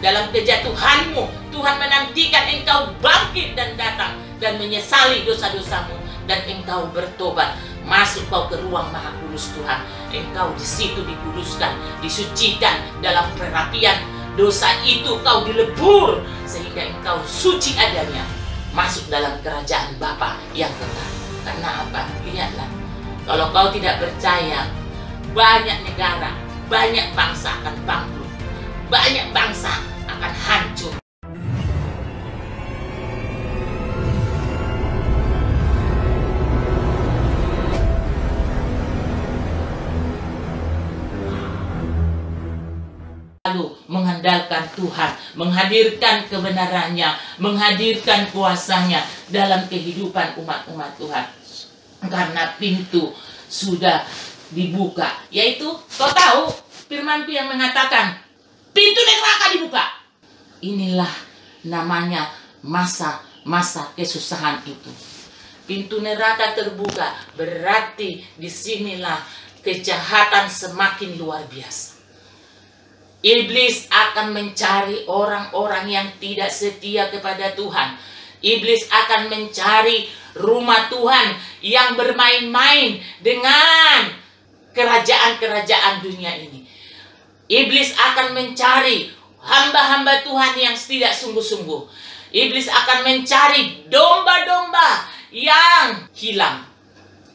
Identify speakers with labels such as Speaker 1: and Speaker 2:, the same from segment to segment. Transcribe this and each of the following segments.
Speaker 1: dalam kejatuhanmu, Tuhan menantikan engkau bangkit dan datang dan menyesali dosa-dosamu, dan engkau bertobat, masuk kau ke ruang Maha Kudus Tuhan. Engkau di situ dikuduskan, disucikan dalam perapian dosa itu, kau dilebur sehingga engkau suci adanya, masuk dalam kerajaan Bapa yang kekal. Karena apa? Lihatlah, kalau kau tidak percaya, banyak negara, banyak bangsa akan bangkrut, banyak bangsa akan hancur. Lalu mengandalkan Tuhan, menghadirkan kebenarannya, menghadirkan kuasanya dalam kehidupan umat-umat Tuhan. Karena pintu sudah dibuka, yaitu kau tahu firmanku yang mengatakan pintu neraka dibuka. Inilah namanya masa-masa kesusahan itu. Pintu neraka terbuka, berarti disinilah kejahatan semakin luar biasa. Iblis akan mencari orang-orang yang tidak setia kepada Tuhan. Iblis akan mencari rumah Tuhan yang bermain-main dengan kerajaan-kerajaan dunia ini. Iblis akan mencari hamba-hamba Tuhan yang tidak sungguh-sungguh. Iblis akan mencari domba-domba yang hilang.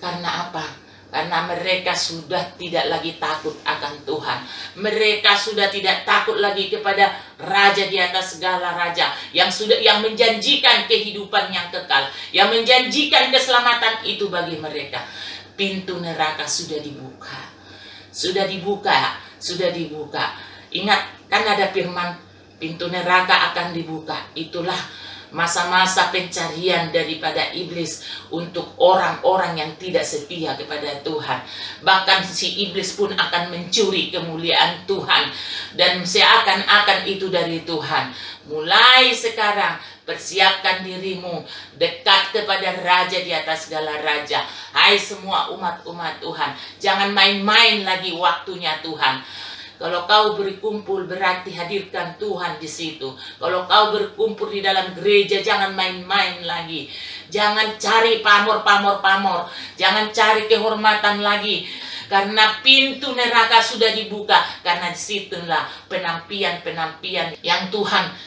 Speaker 1: Karena apa? Karena mereka sudah tidak lagi takut akan Tuhan. Mereka sudah tidak takut lagi kepada Raja di atas segala raja, yang menjanjikan kehidupan yang kekal, yang menjanjikan keselamatan itu bagi mereka. Pintu neraka sudah dibuka. Sudah dibuka, sudah dibuka. Ingat, kan ada firman pintu neraka akan dibuka. Itulah masa-masa pencarian daripada iblis untuk orang-orang yang tidak setia kepada Tuhan. Bahkan si iblis pun akan mencuri kemuliaan Tuhan, dan seakan-akan itu dari Tuhan. Mulai sekarang persiapkan dirimu dekat kepada Raja di atas segala raja. Hai semua umat-umat Tuhan, jangan main-main lagi waktunya Tuhan. Kalau kau berkumpul, berarti hadirkan Tuhan di situ. Kalau kau berkumpul di dalam gereja, jangan main-main lagi. Jangan cari pamor. Jangan cari kehormatan lagi. Karena pintu neraka sudah dibuka. Karena disitulah penampian-penampian yang Tuhan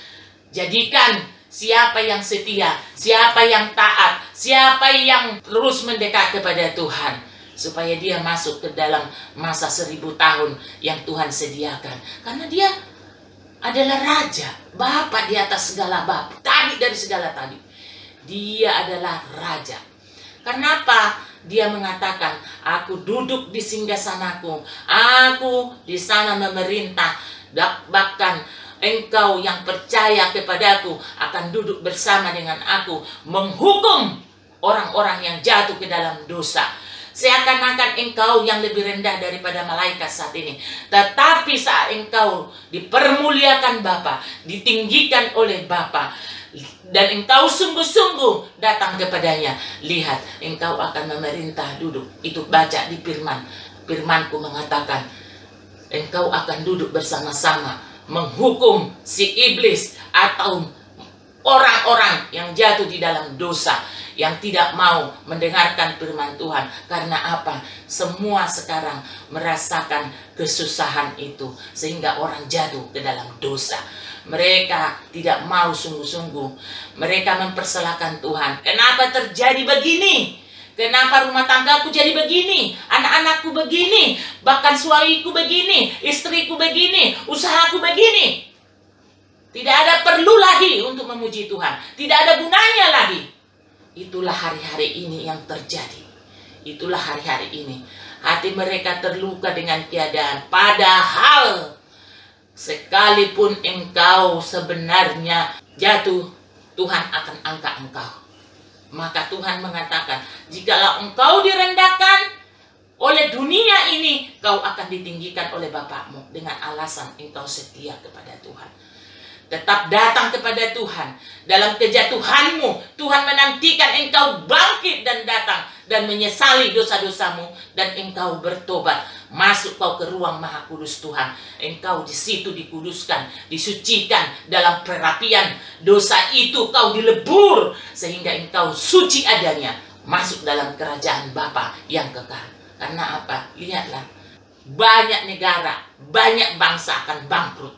Speaker 1: jadikan. Siapa yang setia, siapa yang taat, siapa yang terus mendekat kepada Tuhan, supaya dia masuk ke dalam masa 1000 tahun yang Tuhan sediakan. Karena dia adalah Raja, Bapa di atas segala bapa, Tadi dari segala tadi. Dia adalah Raja. Kenapa? Dia mengatakan, aku duduk di singgasanaku, aku di sana memerintah. Bahkan engkau yang percaya kepadaku akan duduk bersama dengan aku, menghukum orang-orang yang jatuh ke dalam dosa. Seakan-akan engkau yang lebih rendah daripada malaikat saat ini. Tetapi saat engkau dipermuliakan Bapa, ditinggikan oleh Bapa, dan engkau sungguh-sungguh datang kepadanya, lihat, engkau akan memerintah duduk. Itu baca di firman. Firmanku mengatakan, engkau akan duduk bersama-sama menghukum si iblis atau orang-orang yang jatuh di dalam dosa, yang tidak mau mendengarkan firman Tuhan. Karena apa? Semua sekarang merasakan kesusahan itu, sehingga orang jatuh ke dalam dosa. Mereka tidak mau sungguh-sungguh. Mereka mempersalahkan Tuhan. Kenapa terjadi begini? Kenapa rumah tanggaku jadi begini? Anak-anakku begini, bahkan suamiku begini, istriku begini, usahaku begini. Tidak ada perlu lagi untuk memuji Tuhan. Tidak ada gunanya lagi. Itulah hari-hari ini yang terjadi. Itulah hari-hari ini. Hati mereka terluka dengan keadaan. Padahal sekalipun engkau sebenarnya jatuh, Tuhan akan angkat engkau. Maka Tuhan mengatakan, jikalau engkau direndahkan oleh dunia ini, kau akan ditinggikan oleh Bapakmu dengan alasan engkau setia kepada Tuhan. Tetap datang kepada Tuhan. Dalam kejatuhanmu, Tuhan menantikan engkau bangkit dan datang dan menyesali dosa-dosamu, dan engkau bertobat, masuk kau ke ruang Maha Kudus Tuhan. Engkau di situ dikuduskan, disucikan dalam perapian dosa itu, kau dilebur sehingga engkau suci adanya, masuk dalam kerajaan Bapa yang kekal. Karena apa? Lihatlah, banyak negara, banyak bangsa akan bangkrut,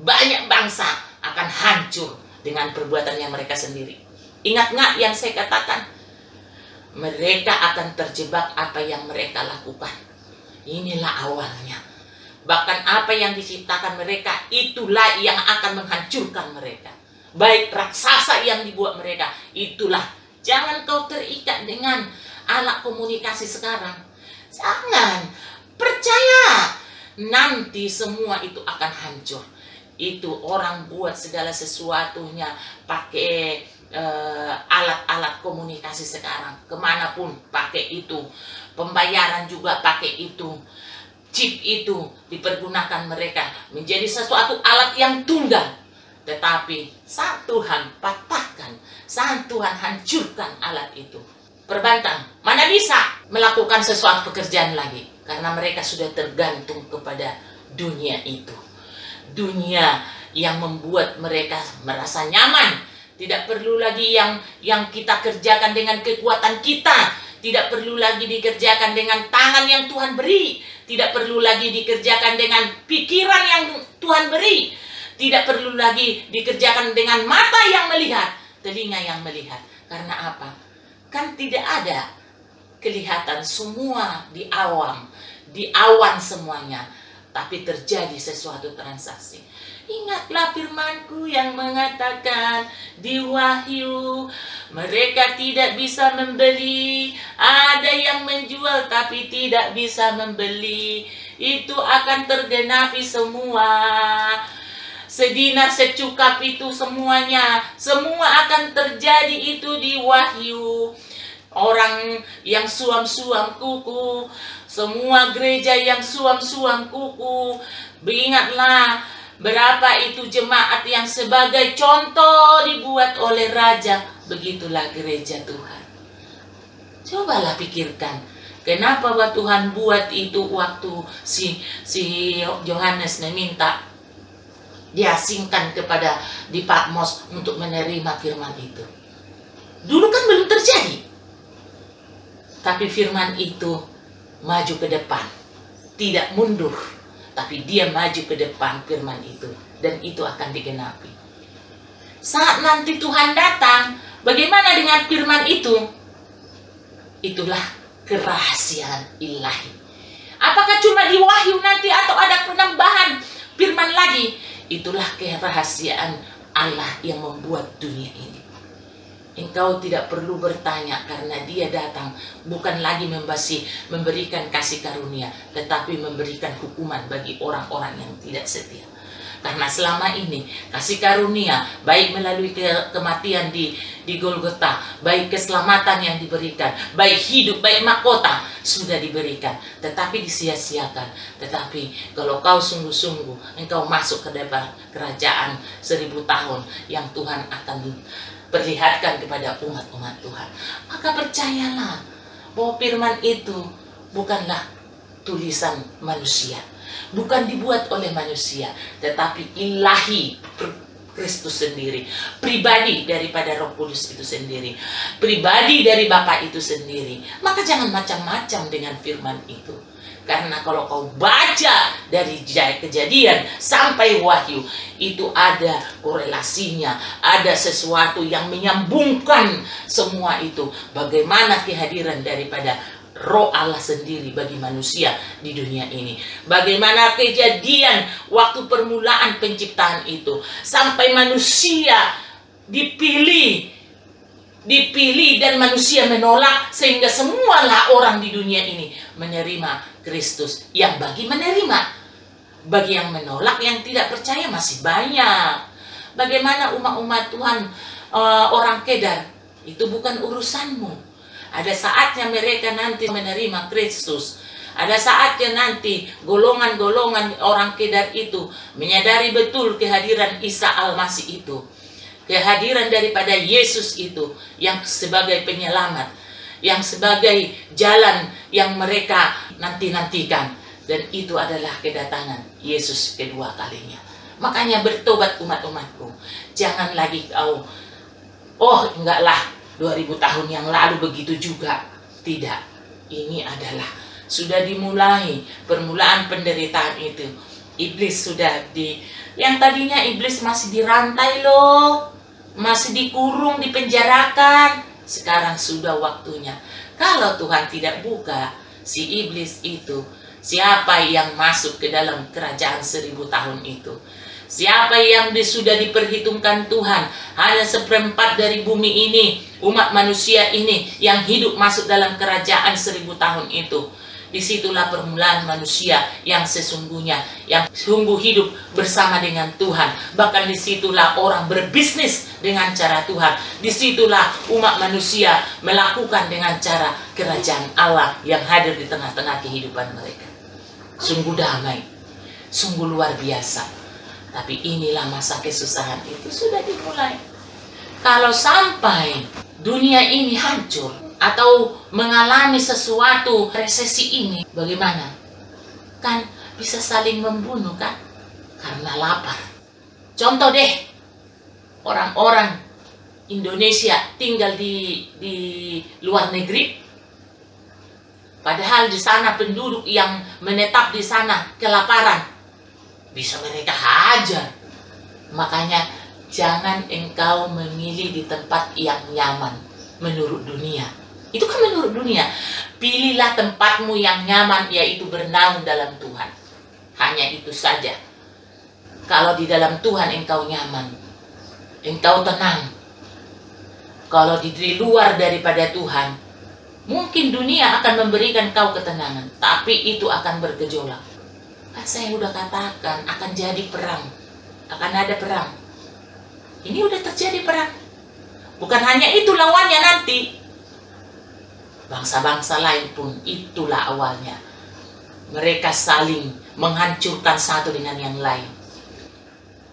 Speaker 1: banyak bangsa akan hancur dengan perbuatannya mereka sendiri. Ingat nggak yang saya katakan? Mereka akan terjebak apa yang mereka lakukan. Inilah awalnya. Bahkan apa yang diciptakan mereka, itulah yang akan menghancurkan mereka. Baik raksasa yang dibuat mereka, itulah. Jangan kau terikat dengan alat komunikasi sekarang. Jangan. Percaya. Nanti semua itu akan hancur. Itu orang buat segala sesuatunya pakai alat-alat komunikasi sekarang. Kemanapun pakai itu. Pembayaran juga pakai itu. Chip itu dipergunakan mereka menjadi sesuatu alat yang tunggal. Tetapi saat Tuhan patahkan, saat Tuhan hancurkan alat itu, perbankan mana bisa melakukan sesuatu pekerjaan lagi, karena mereka sudah tergantung kepada dunia itu. Dunia yang membuat mereka merasa nyaman. Tidak perlu lagi yang kita kerjakan dengan kekuatan kita. Tidak perlu lagi dikerjakan dengan tangan yang Tuhan beri. Tidak perlu lagi dikerjakan dengan pikiran yang Tuhan beri. Tidak perlu lagi dikerjakan dengan mata yang melihat, telinga yang melihat. Karena apa? Kan tidak ada kelihatan, semua di awam, di awan semuanya. Tapi terjadi sesuatu transaksi. Ingatlah firman-Ku yang mengatakan di Wahyu, mereka tidak bisa membeli. Ada yang menjual tapi tidak bisa membeli. Itu akan tergenapi semua. Sedinar secukap itu semuanya. Semua akan terjadi itu di Wahyu. Orang yang suam-suam kuku, semua gereja yang suam-suam kuku. Ingatlah berapa itu jemaat yang sebagai contoh dibuat oleh raja. Begitulah gereja Tuhan. Cobalah pikirkan, kenapa Tuhan buat itu waktu si Yohanes meminta diasingkan kepada di Patmos untuk menerima firman itu. Dulu kan belum terjadi. Tapi firman itu maju ke depan, tidak mundur, tapi dia maju ke depan firman itu, dan itu akan digenapi. Saat nanti Tuhan datang, bagaimana dengan firman itu? Itulah kerahasiaan ilahi. Apakah cuma di Wahyu nanti atau ada penambahan firman lagi? Itulah kerahasiaan Allah yang membuat dunia ini. Engkau tidak perlu bertanya, karena dia datang bukan lagi memberikan kasih karunia, tetapi memberikan hukuman bagi orang-orang yang tidak setia. Karena selama ini kasih karunia, baik melalui kematian di Golgota, baik keselamatan yang diberikan, baik hidup, baik mahkota sudah diberikan, tetapi disia-siakan. Tetapi kalau kau sungguh-sungguh, engkau masuk ke dalam kerajaan 1000 tahun yang Tuhan akan perlihatkan kepada umat-umat Tuhan, maka percayalah bahwa firman itu bukanlah tulisan manusia, bukan dibuat oleh manusia, tetapi ilahi, Kristus sendiri, pribadi daripada Roh Kudus itu sendiri, pribadi dari Bapa itu sendiri. Maka jangan macam-macam dengan firman itu. Karena kalau kau baca dari Kejadian sampai Wahyu, itu ada korelasinya, ada sesuatu yang menyambungkan semua itu. Bagaimana kehadiran daripada Roh Allah sendiri bagi manusia di dunia ini. Bagaimana kejadian waktu permulaan penciptaan itu, sampai manusia dipilih dan manusia menolak, sehingga semualah orang di dunia ini menerima Kristus. Yang bagi menerima, bagi yang menolak, yang tidak percaya masih banyak. Bagaimana umat-umat Tuhan, orang Kedar, itu bukan urusanmu. Ada saatnya mereka nanti menerima Kristus. Ada saatnya nanti golongan-golongan orang Kedar itu menyadari betul kehadiran Isa Al-Masih itu, kehadiran daripada Yesus itu yang sebagai penyelamat, yang sebagai jalan yang mereka nanti-nantikan. Dan itu adalah kedatangan Yesus kedua kalinya. Makanya bertobat umat-umatku. Jangan lagi kau, oh enggak lah, 2000 tahun yang lalu begitu juga. Tidak, ini adalah sudah dimulai permulaan penderitaan itu. Iblis sudah yang tadinya iblis masih dirantai loh, masih dikurung, dipenjarakan. Sekarang sudah waktunya. Kalau Tuhan tidak buka si iblis itu, siapa yang masuk ke dalam kerajaan 1000 tahun itu? Siapa yang sudah diperhitungkan Tuhan, hanya 1/4 dari bumi ini, umat manusia ini yang hidup masuk dalam kerajaan 1000 tahun itu. Disitulah permulaan manusia yang sesungguhnya, yang sungguh hidup bersama dengan Tuhan. Bahkan disitulah orang berbisnis dengan cara Tuhan. Disitulah umat manusia melakukan dengan cara kerajaan Allah yang hadir di tengah-tengah kehidupan mereka. Sungguh damai, sungguh luar biasa. Tapi inilah masa kesusahan itu sudah dimulai. Kalau sampai dunia ini hancur atau mengalami sesuatu resesi ini, bagaimana? Kan bisa saling membunuh kan? Karena lapar. Contoh deh, orang-orang Indonesia tinggal di luar negeri, padahal di sana penduduk yang menetap di sana kelaparan. Bisa mereka hajar. Makanya jangan engkau memilih di tempat yang nyaman menurut dunia. Itu kan menurut dunia. Pilihlah tempatmu yang nyaman, yaitu bernaung dalam Tuhan. Hanya itu saja. Kalau di dalam Tuhan engkau nyaman, engkau tenang. Kalau di luar daripada Tuhan, mungkin dunia akan memberikan kau ketenangan, tapi itu akan bergejolak. Saya udah katakan akan jadi perang, akan ada perang. Ini udah terjadi perang. Bukan hanya itu lawannya nanti. Bangsa-bangsa lain pun itulah awalnya. Mereka saling menghancurkan satu dengan yang lain.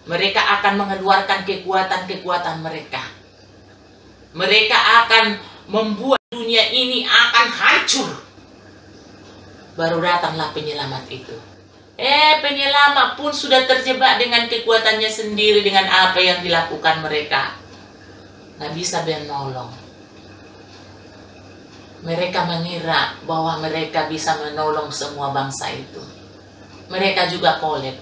Speaker 1: Mereka akan mengeluarkan kekuatan-kekuatan mereka. Mereka akan membuat dunia ini akan hancur. Baru datanglah penyelamat itu. Penyelamat pun sudah terjebak dengan kekuatannya sendiri, dengan apa yang dilakukan mereka. Nggak bisa menolong. Mereka mengira bahwa mereka bisa menolong semua bangsa itu. Mereka juga kolab.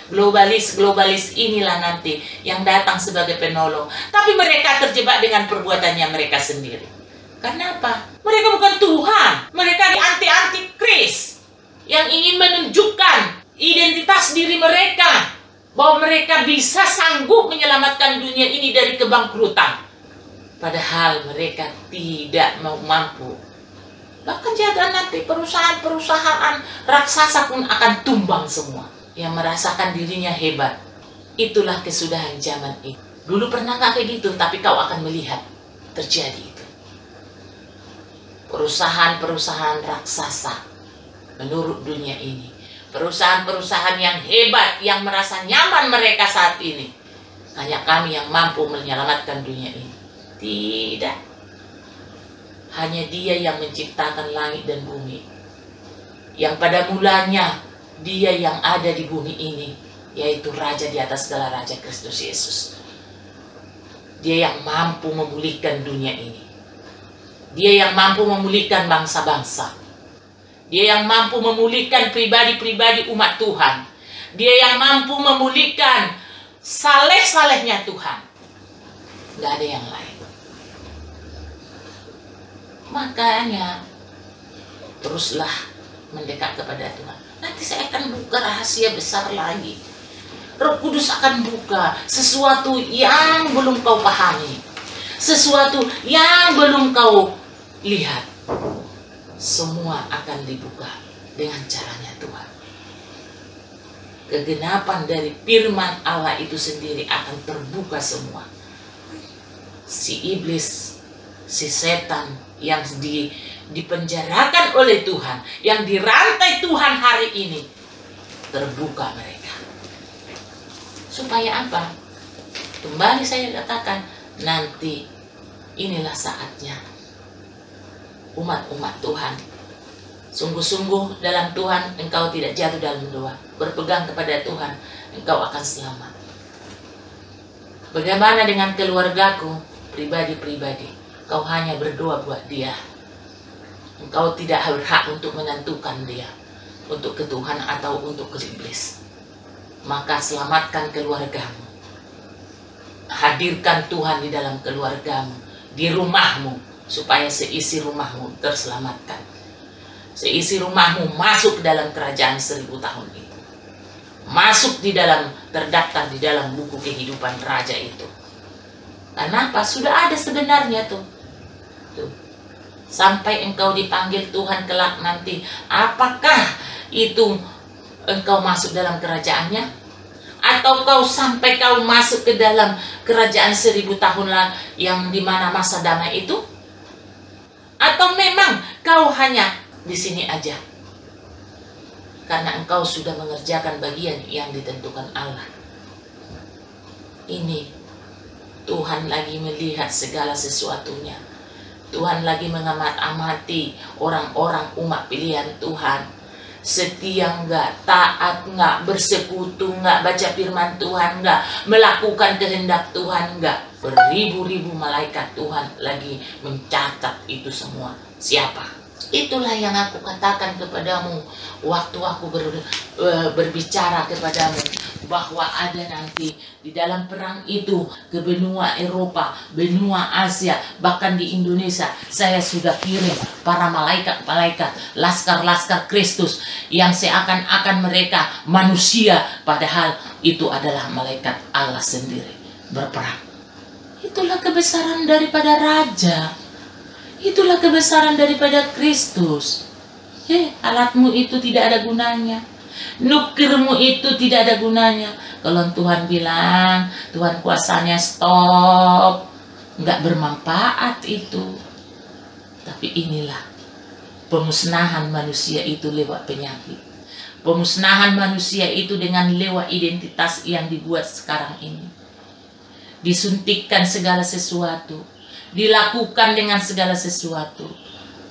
Speaker 1: Globalis inilah nanti yang datang sebagai penolong. Tapi mereka terjebak dengan perbuatannya mereka sendiri. Karena apa? Mereka bukan Tuhan. Mereka anti-Kris yang ingin menunjukkan identitas diri mereka, bahwa mereka bisa sanggup menyelamatkan dunia ini dari kebangkrutan. Padahal mereka tidak mau mampu. Bahkan jaga nanti perusahaan-perusahaan raksasa pun akan tumbang semua. Yang merasakan dirinya hebat. Itulah kesudahan zaman itu. Dulu pernah gak kayak gitu, tapi kau akan melihat terjadi itu. Perusahaan-perusahaan raksasa menurut dunia ini. Perusahaan-perusahaan yang hebat, yang merasa nyaman mereka saat ini. Hanya kami yang mampu menyelamatkan dunia ini. Tidak. Hanya Dia yang menciptakan langit dan bumi. Yang pada mulanya Dia yang ada di bumi ini, yaitu Raja di atas segala raja, Kristus Yesus. Dia yang mampu memulihkan dunia ini. Dia yang mampu memulihkan bangsa-bangsa. Dia yang mampu memulihkan pribadi-pribadi umat Tuhan. Dia yang mampu memulihkan saleh-salehnya Tuhan. Gak ada yang lain. Makanya teruslah mendekat kepada Tuhan. Nanti saya akan buka rahasia besar lagi. Roh Kudus akan buka sesuatu yang belum kau pahami. Sesuatu yang belum kau lihat. Semua akan dibuka dengan caranya Tuhan. Kegenapan dari firman Allah itu sendiri akan terbuka semua. Si iblis, si setan yang dipenjarakan oleh Tuhan, yang dirantai Tuhan hari ini, terbuka mereka. Supaya apa? Kembali saya katakan, nanti inilah saatnya. umat-umat Tuhan. Sungguh-sungguh dalam Tuhan engkau tidak jatuh dalam doa. Berpegang kepada Tuhan, engkau akan selamat. Bagaimana dengan keluargaku, pribadi-pribadi? Kau hanya berdoa buat dia. Engkau tidak berhak untuk menentukan dia, untuk ke Tuhan atau untuk ke iblis. Maka selamatkan keluargamu. Hadirkan Tuhan di dalam keluargamu, di rumahmu, supaya seisi rumahmu terselamatkan. Seisi rumahmu masuk ke dalam kerajaan 1000 tahun itu. Masuk di dalam, terdaftar di dalam buku kehidupan raja itu. Kenapa? Sudah ada sebenarnya tuh. Sampai engkau dipanggil Tuhan kelak nanti, apakah itu engkau masuk dalam kerajaannya? Atau kau sampai kau masuk ke dalam kerajaan 1000 tahun yang dimana masa damai itu? Atau memang kau hanya di sini aja? Karena engkau sudah mengerjakan bagian yang ditentukan Allah. Ini Tuhan lagi melihat segala sesuatunya. Tuhan lagi mengamat-amati orang-orang umat pilihan Tuhan. Setia enggak, taat enggak, bersekutu enggak, baca firman Tuhan enggak, melakukan kehendak Tuhan enggak. Beribu-ribu malaikat Tuhan lagi mencatat itu semua. Siapa? Itulah yang aku katakan kepadamu waktu aku berbicara kepadamu, bahwa ada nanti di dalam perang itu ke benua Eropa, benua Asia, bahkan di Indonesia. Saya sudah kirim para malaikat-malaikat, laskar-laskar Kristus yang seakan-akan mereka manusia, padahal itu adalah malaikat Allah sendiri berperang. Itulah kebesaran daripada Raja. Itulah kebesaran daripada Kristus. Alatmu itu tidak ada gunanya. Nukirmu itu tidak ada gunanya. Kalau Tuhan bilang, Tuhan kuasanya stop, nggak bermanfaat itu. Tapi inilah pemusnahan manusia itu lewat penyakit. Pemusnahan manusia itu dengan lewat identitas yang dibuat sekarang ini. Disuntikkan segala sesuatu, dilakukan dengan segala sesuatu.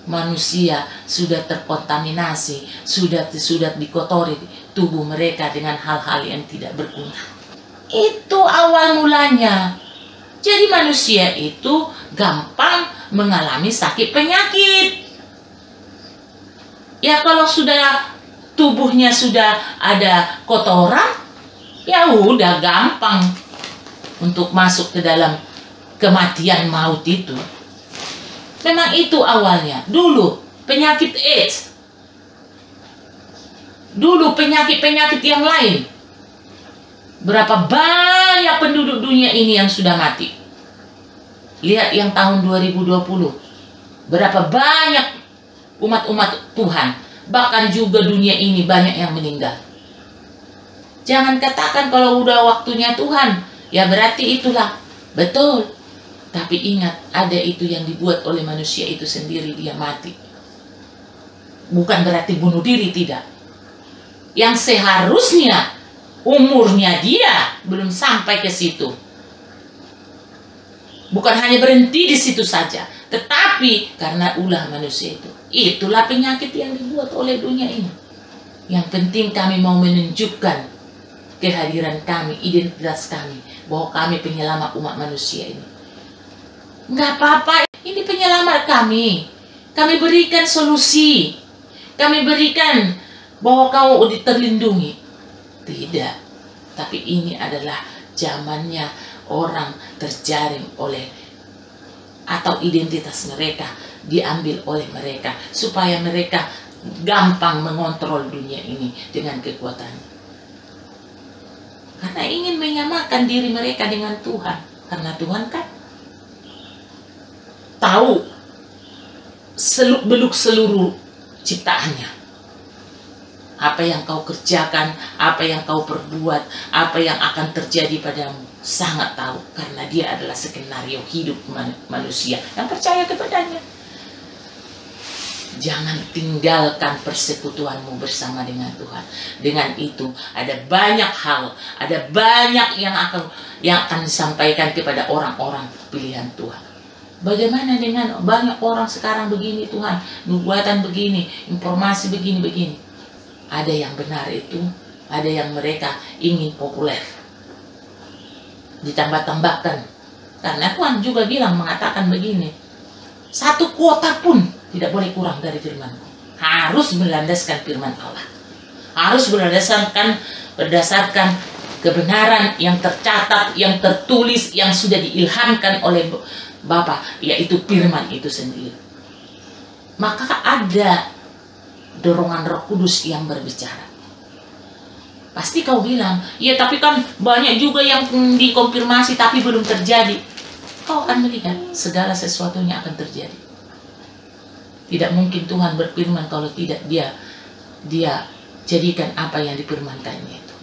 Speaker 1: Manusia sudah terkontaminasi, sudah dikotori tubuh mereka dengan hal-hal yang tidak berguna. Itu awal mulanya. Jadi manusia itu gampang mengalami sakit penyakit. Ya kalau sudah tubuhnya sudah ada kotoran, ya udah gampang untuk masuk ke dalam kematian maut itu. Memang itu awalnya. Dulu penyakit AIDS. Dulu penyakit-penyakit yang lain. Berapa banyak penduduk dunia ini yang sudah mati. Lihat yang tahun 2020. Berapa banyak umat-umat Tuhan. Bahkan juga dunia ini banyak yang meninggal. Jangan katakan kalau udah waktunya Tuhan, ya berarti itulah. Betul. Tapi ingat, ada itu yang dibuat oleh manusia itu sendiri, dia mati. Bukan berarti bunuh diri, tidak. Yang seharusnya umurnya dia belum sampai ke situ. Bukan hanya berhenti di situ saja, tetapi karena ulah manusia itu. Itulah penyakit yang dibuat oleh dunia ini. Yang penting kami mau menunjukkan kehadiran kami, identitas kami, bahwa kami penyelamat umat manusia ini. Nggak apa-apa, ini penyelamat kami. Kami berikan solusi. Kami berikan bahwa kau terlindungi. Tidak. Tapi ini adalah zamannya orang terjaring oleh, atau identitas mereka diambil oleh mereka, supaya mereka gampang mengontrol dunia ini dengan kekuatannya. Karena ingin menyamakan diri mereka dengan Tuhan. Karena Tuhan kan tahu seluk-beluk seluruh ciptaannya. Apa yang kau kerjakan, apa yang kau perbuat, apa yang akan terjadi padamu, sangat tahu. Karena dia adalah skenario hidup manusia yang percaya kepadanya. Jangan tinggalkan persekutuanmu bersama dengan Tuhan. Dengan itu ada banyak hal, ada banyak yang akan disampaikan kepada orang-orang pilihan Tuhan. Bagaimana dengan banyak orang sekarang begini Tuhan, nubuatan begini, informasi begini-begini. Ada yang benar itu, ada yang mereka ingin populer. Ditambah-tambahkan. Karena Tuhan juga mengatakan begini, satu kuota pun tidak boleh kurang dari firman-Ku. Harus berlandaskan firman Allah. Harus berdasarkan kebenaran yang tercatat, yang tertulis, yang sudah diilhamkan oleh Bapa, yaitu firman itu sendiri. Maka ada dorongan Roh Kudus yang berbicara. Pasti kau bilang, ya tapi kan banyak juga yang dikonfirmasi tapi belum terjadi. Kau akan melihat segala sesuatunya akan terjadi. Tidak mungkin Tuhan berfirman kalau tidak dia jadikan apa yang difirmankannya itu.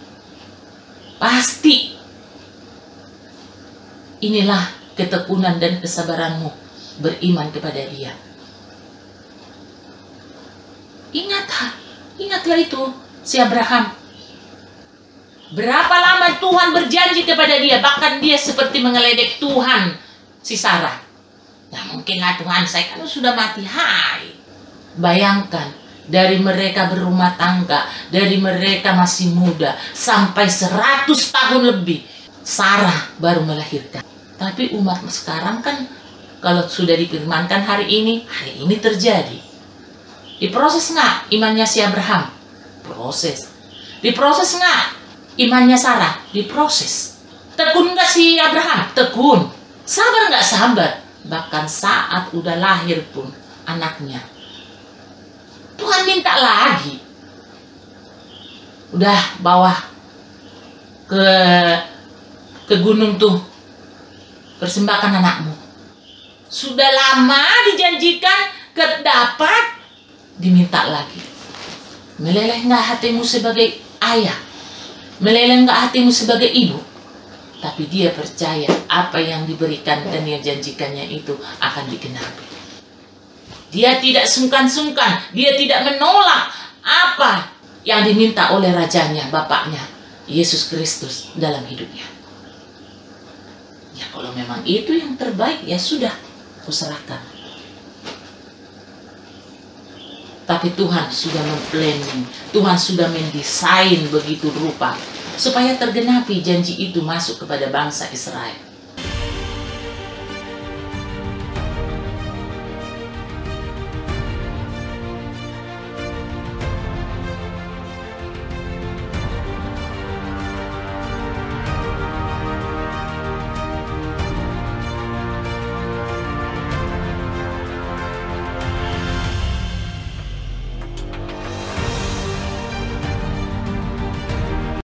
Speaker 1: Pasti inilah ketekunan dan kesabaranmu beriman kepada Dia. Ingatlah itu si Abraham. Berapa lama Tuhan berjanji kepada dia, bahkan dia seperti mengeledek Tuhan si Sarah. Nah mungkinlah Tuhan, saya kan sudah mati. Hai, bayangkan dari mereka berumah tangga, dari mereka masih muda sampai 100 tahun lebih, Sarah baru melahirkan. Tapi umat sekarang kan kalau sudah difirmankan hari ini terjadi. Diproses nggak imannya si Abraham? Proses. Diproses nggak imannya Sarah? Diproses. Tekun nggak si Abraham? Tekun. Sabar nggak sabar? Bahkan saat udah lahir pun anaknya, Tuhan minta lagi. Udah bawa ke gunung tuh, persembahkan anakmu. Sudah lama dijanjikan, dapat, diminta lagi. Meleleh nggak hatimu sebagai ayah? Meleleh nggak hatimu sebagai ibu? Tapi dia percaya apa yang diberikan dan yang janjikannya itu akan digenapi. Dia tidak sungkan-sungkan, dia tidak menolak apa yang diminta oleh rajanya, Bapaknya, Yesus Kristus dalam hidupnya. Ya kalau memang itu yang terbaik, ya sudah, kuserahkan. Tapi Tuhan sudah memplanning, Tuhan sudah mendesain begitu rupa supaya tergenapi janji itu masuk kepada bangsa Israel.